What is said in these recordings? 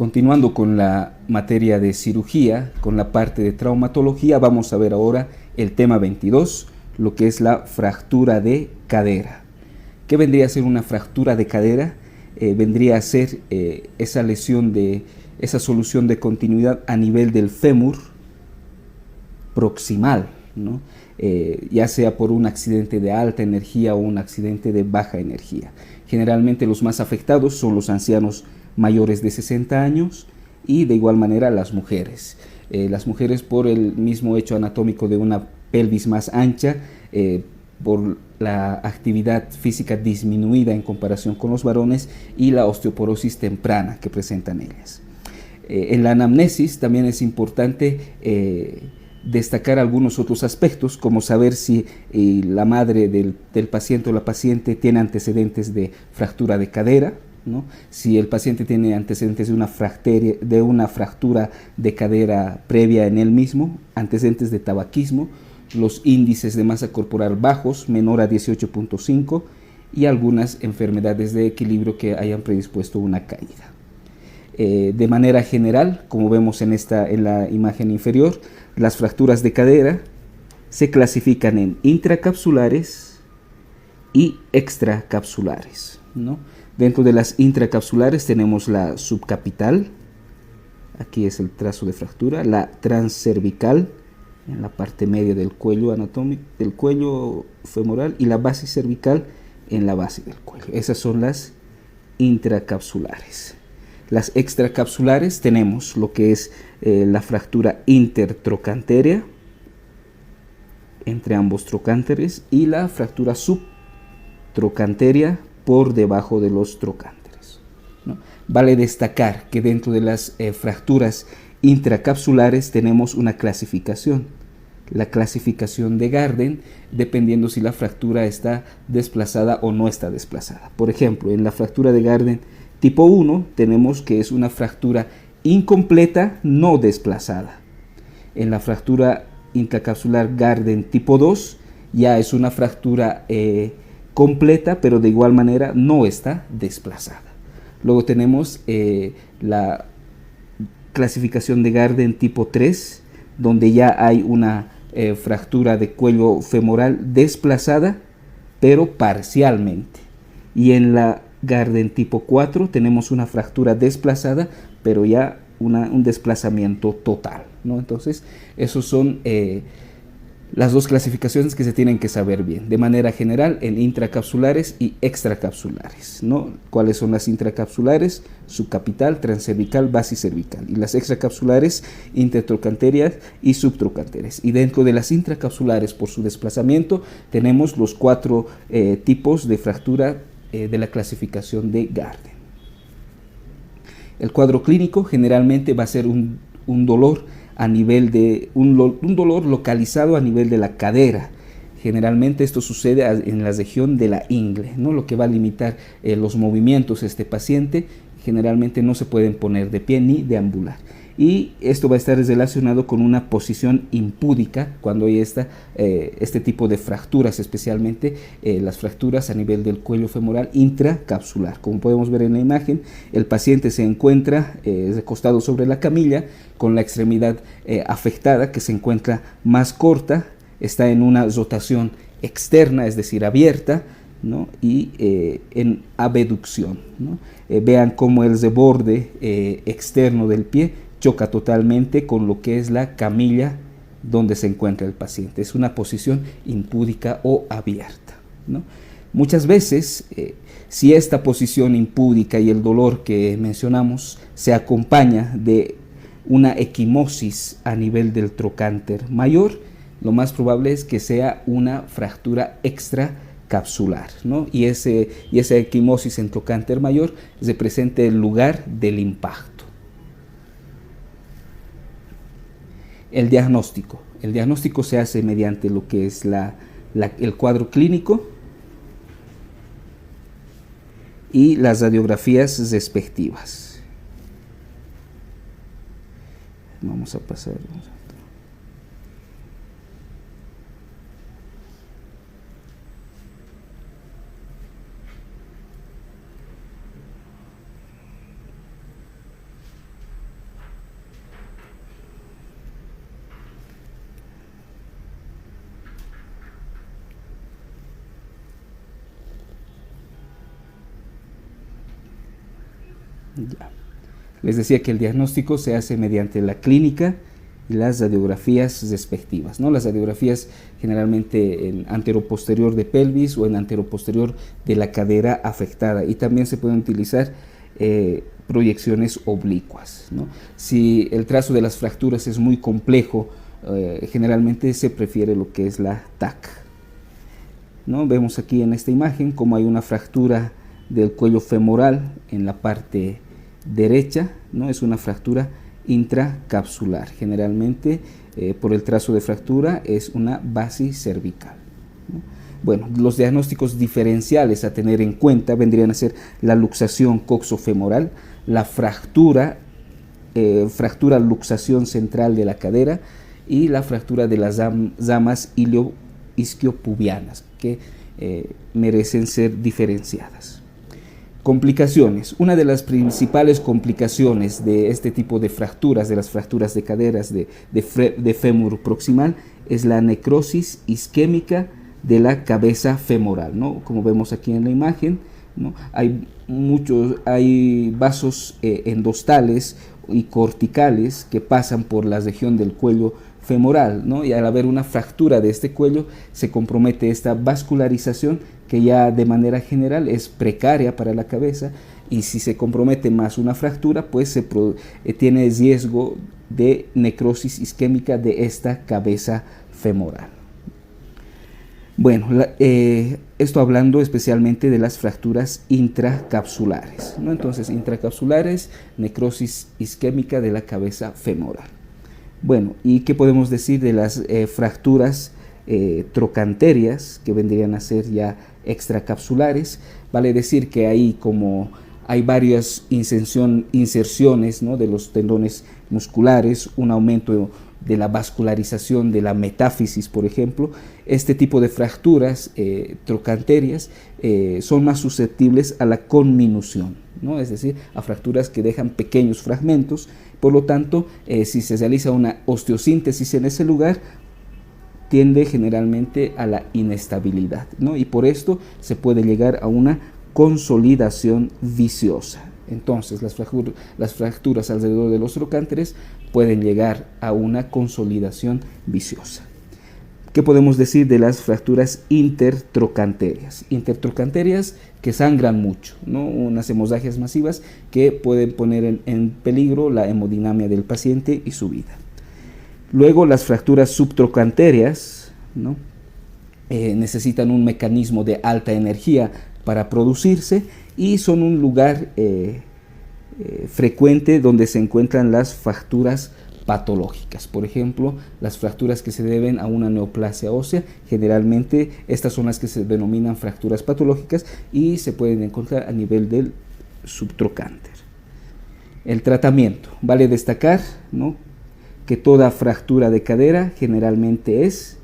Continuando con la materia de cirugía, con la parte de traumatología, vamos a ver ahora el tema 22, lo que es la fractura de cadera. ¿Qué vendría a ser una fractura de cadera? Vendría a ser esa lesión esa solución de continuidad a nivel del fémur proximal, ¿no? Ya sea por un accidente de alta energía o un accidente de baja energía. Generalmente los más afectados son los ancianos mayores de 60 años y de igual manera las mujeres. Las mujeres por el mismo hecho anatómico de una pelvis más ancha, por la actividad física disminuida en comparación con los varones y la osteoporosis temprana que presentan ellas. En la anamnesis también es importante destacar algunos otros aspectos, como saber si la madre del paciente o la paciente tiene antecedentes de fractura de cadera, ¿no? Si el paciente tiene antecedentes de una fractura de cadera previa en él mismo, antecedentes de tabaquismo, los índices de masa corporal bajos, menor a 18.5, y algunas enfermedades de equilibrio que hayan predispuesto una caída. De manera general, como vemos en la imagen inferior, las fracturas de cadera se clasifican en intracapsulares y extracapsulares, ¿no? Dentro de las intracapsulares tenemos la subcapital, aquí es el trazo de fractura, la transcervical, en la parte media del cuello anatómico, del cuello femoral, y la basicervical en la base del cuello. Esas son las intracapsulares. Las extracapsulares tenemos lo que es la fractura intertrocanterea entre ambos trocánteres y la fractura subtrocanterea por debajo de los trocánteres, ¿no? Vale destacar que dentro de las fracturas intracapsulares tenemos una clasificación. La clasificación de Garden, dependiendo si la fractura está desplazada o no está desplazada. Por ejemplo, en la fractura de Garden tipo 1 tenemos que es una fractura incompleta no desplazada. En la fractura intracapsular Garden tipo 2 ya es una fractura completa, pero de igual manera no está desplazada. Luego tenemos la clasificación de Garden tipo 3, donde ya hay una fractura de cuello femoral desplazada, pero parcialmente. Y en la Garden tipo 4 tenemos una fractura desplazada, pero ya un desplazamiento total, ¿no? Entonces, esos son las dos clasificaciones que se tienen que saber bien, de manera general, en intracapsulares y extracapsulares, ¿no? ¿Cuáles son las intracapsulares? Subcapital, transcervical, basicervical, y las extracapsulares, intertrocanteras y subtrocanteras. Y dentro de las intracapsulares, por su desplazamiento, tenemos los 4 tipos de fractura de la clasificación de Garden. El cuadro clínico generalmente va a ser un dolor a nivel de un dolor localizado a nivel de la cadera. Generalmente esto sucede en la región de la ingle, ¿no? Lo que va a limitar los movimientos de este paciente. Generalmente no se pueden poner de pie ni deambular. Y esto va a estar relacionado con una posición impúdica cuando hay este tipo de fracturas, especialmente las fracturas a nivel del cuello femoral intracapsular. Como podemos ver en la imagen, el paciente se encuentra recostado sobre la camilla con la extremidad afectada, que se encuentra más corta, está en una rotación externa, es decir, abierta, ¿no? Y en abducción, ¿no? Vean cómo el reborde externo del pie choca totalmente con lo que es la camilla donde se encuentra el paciente. Es una posición impúdica o abierta, ¿no? Muchas veces, si esta posición impúdica y el dolor que mencionamos se acompaña de una equimosis a nivel del trocánter mayor, lo más probable es que sea una fractura extracapsular, ¿no? Y esa equimosis en trocánter mayor representa el lugar del impacto. El diagnóstico se hace mediante lo que es el cuadro clínico y las radiografías respectivas. Vamos a pasar. Ya. Les decía que el diagnóstico se hace mediante la clínica y las radiografías respectivas, ¿no? Las radiografías generalmente en anteroposterior de pelvis o en anteroposterior de la cadera afectada, y también se pueden utilizar proyecciones oblicuas, ¿no? Si el trazo de las fracturas es muy complejo, generalmente se prefiere lo que es la TAC, ¿no? Vemos aquí en esta imagen cómo hay una fractura del cuello femoral en la parte derecha, ¿no? Es una fractura intracapsular. Generalmente por el trazo de fractura es una basicervical, ¿no? Bueno, los diagnósticos diferenciales a tener en cuenta vendrían a ser la luxación coxofemoral, la fractura luxación central de la cadera y la fractura de las ramas isquiopubianas, que merecen ser diferenciadas. Complicaciones. Una de las principales complicaciones de este tipo de fracturas, de las fracturas de caderas de fémur proximal, es la necrosis isquémica de la cabeza femoral, ¿no? Como vemos aquí en la imagen, ¿no? Hay vasos endostales y corticales que pasan por la región del cuello femoral, ¿no? Y al haber una fractura de este cuello se compromete esta vascularización, que ya de manera general es precaria para la cabeza, y si se compromete más una fractura, pues tiene riesgo de necrosis isquémica de esta cabeza femoral. Bueno, esto hablando especialmente de las fracturas intracapsulares, ¿no? Entonces, intracapsulares, necrosis isquémica de la cabeza femoral. Bueno, ¿y qué podemos decir de las fracturas trocanterias, que vendrían a ser ya extracapsulares? Vale decir que ahí, como hay varias inserciones, ¿no?, de los tendones musculares, un aumento de la vascularización de la metáfisis, por ejemplo, este tipo de fracturas trocanterias son más susceptibles a la conminución, ¿no? Es decir, a fracturas que dejan pequeños fragmentos. Por lo tanto, si se realiza una osteosíntesis en ese lugar, tiende generalmente a la inestabilidad, ¿no? Y por esto se puede llegar a una consolidación viciosa. Entonces, las fracturas alrededor de los trocánteres pueden llegar a una consolidación viciosa. ¿Qué podemos decir de las fracturas intertrocanterias? Intertrocanterias que sangran mucho, ¿no? Unas hemorragias masivas que pueden poner en peligro la hemodinamia del paciente y su vida. Luego, las fracturas subtrocanterias, ¿no?, necesitan un mecanismo de alta energía para producirse, y son un lugar frecuente donde se encuentran las fracturas patológicas. Por ejemplo, las fracturas que se deben a una neoplasia ósea, generalmente estas son las que se denominan fracturas patológicas y se pueden encontrar a nivel del subtrocánter. El tratamiento. Vale destacar, ¿no?, que toda fractura de cadera generalmente es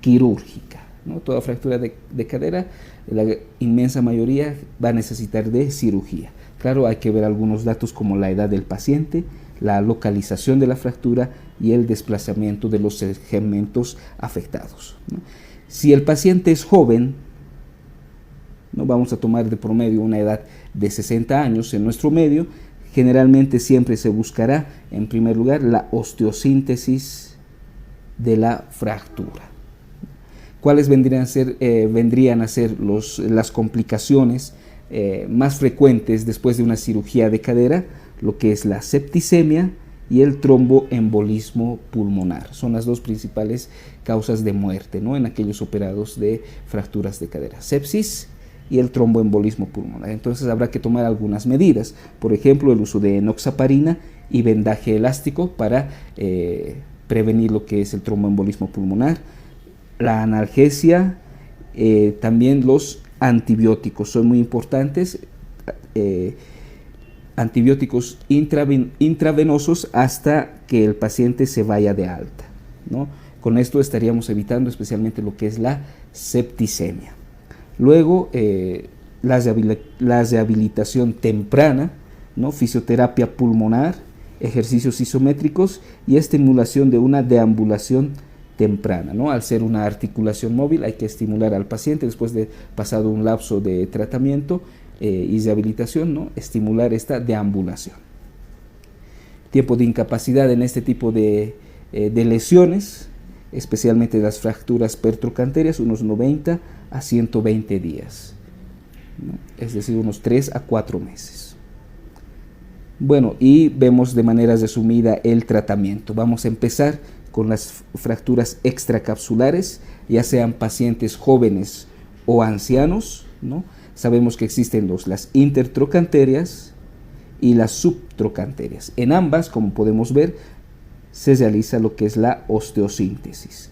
quirúrgica, ¿no? Toda fractura de cadera, la inmensa mayoría va a necesitar de cirugía. Claro, hay que ver algunos datos como la edad del paciente, la localización de la fractura y el desplazamiento de los segmentos afectados, ¿no? Si el paciente es joven, ¿no?, vamos a tomar de promedio una edad de 60 años en nuestro medio, generalmente siempre se buscará en primer lugar la osteosíntesis de la fractura. ¿Cuáles vendrían a ser las complicaciones más frecuentes después de una cirugía de cadera? Lo que es la septicemia y el tromboembolismo pulmonar. Son las dos principales causas de muerte, ¿no?, en aquellos operados de fracturas de cadera: sepsis y el tromboembolismo pulmonar. Entonces habrá que tomar algunas medidas, por ejemplo, el uso de enoxaparina y vendaje elástico para prevenir lo que es el tromboembolismo pulmonar. La analgesia, también los antibióticos son muy importantes, antibióticos intravenosos hasta que el paciente se vaya de alta, ¿no? Con esto estaríamos evitando especialmente lo que es la septicemia. Luego, la rehabilitación temprana, ¿no?, fisioterapia pulmonar, ejercicios isométricos y estimulación de una deambulación temprana, ¿no? Al ser una articulación móvil, hay que estimular al paciente después de pasado un lapso de tratamiento y rehabilitación, ¿no? Estimular esta deambulación. Tiempo de incapacidad en este tipo de lesiones, especialmente las fracturas pertrocantérias, unos 90 a 120 días, ¿no? Es decir, unos 3 a 4 meses. Bueno, y vemos de manera resumida el tratamiento. Vamos a empezar con las fracturas extracapsulares, ya sean pacientes jóvenes o ancianos, ¿no? Sabemos que existen las intertrocanterias y las subtrocanterias. En ambas, como podemos ver, se realiza lo que es la osteosíntesis,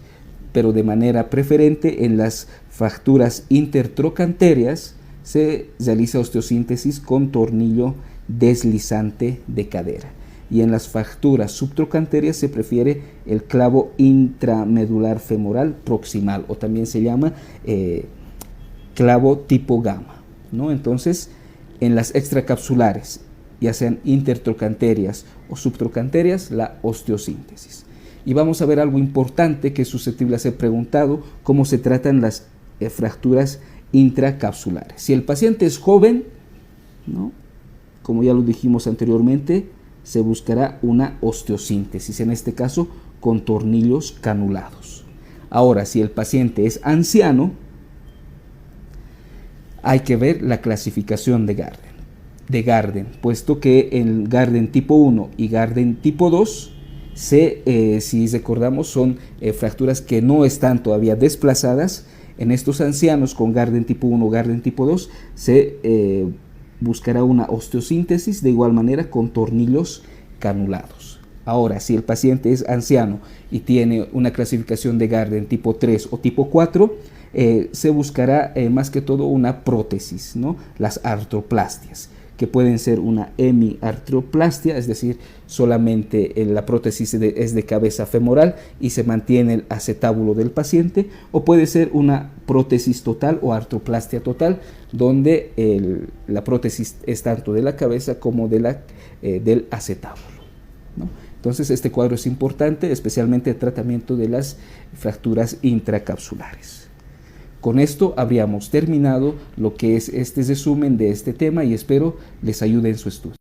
pero de manera preferente en las fracturas intertrocanterias se realiza osteosíntesis con tornillo deslizante de cadera, y en las fracturas subtrocanterias se prefiere el clavo intramedular femoral proximal, o también se llama clavo tipo gamma, ¿no? Entonces, en las extracapsulares, ya sean intertrocanterias o subtrocanterias, la osteosíntesis. Y vamos a ver algo importante que es susceptible a ser preguntado: cómo se tratan las fracturas intracapsulares. Si el paciente es joven, ¿no?, como ya lo dijimos anteriormente, se buscará una osteosíntesis, en este caso con tornillos canulados. Ahora, si el paciente es anciano, hay que ver la clasificación de Garden, puesto que en Garden tipo 1 y Garden tipo 2, si recordamos, son fracturas que no están todavía desplazadas. En estos ancianos con Garden tipo 1 o Garden tipo 2 se buscará una osteosíntesis de igual manera con tornillos canulados. Ahora, si el paciente es anciano y tiene una clasificación de Garden tipo 3 o tipo 4, se buscará más que todo una prótesis, ¿no? Las artroplastias, que pueden ser una hemiartroplastia, es decir, solamente la prótesis es de cabeza femoral y se mantiene el acetábulo del paciente, o puede ser una prótesis total o artroplastia total, donde la prótesis es tanto de la cabeza como del acetábulo, ¿no? Entonces, este cuadro es importante, especialmente el tratamiento de las fracturas intracapsulares. Con esto habríamos terminado lo que es este resumen de este tema y espero les ayude en su estudio.